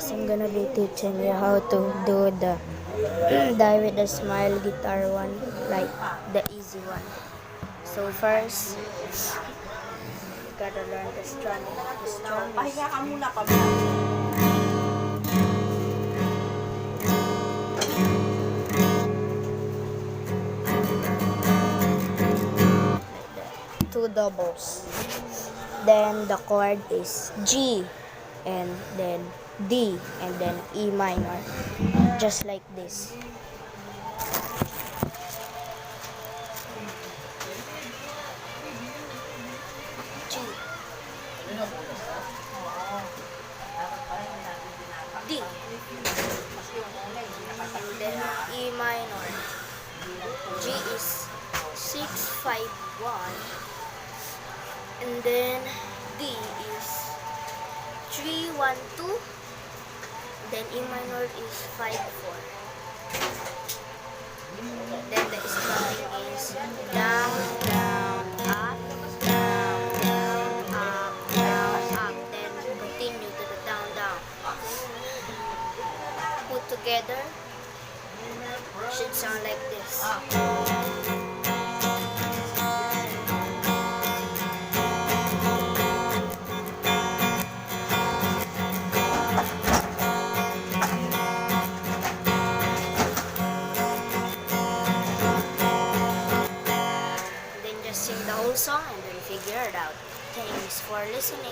guys, I'm gonna be teaching you how to do the Die With A Smile guitar one, like the easy one. So first, you gotta learn the strumming. The strum is Pahinga ka muna pa. two doubles. Then the chord is G, and then D, and then E minor, just like this. G, D, and then E minor. G is 6-5-1, and then D is 3-1-2, then E minor is 5-4. Then the strumming is down, down, up, down, down, up, down, up. Then continue to the down, down. Put together, should sound like this. Then just sing the whole song and then figure it out. Thanks for listening.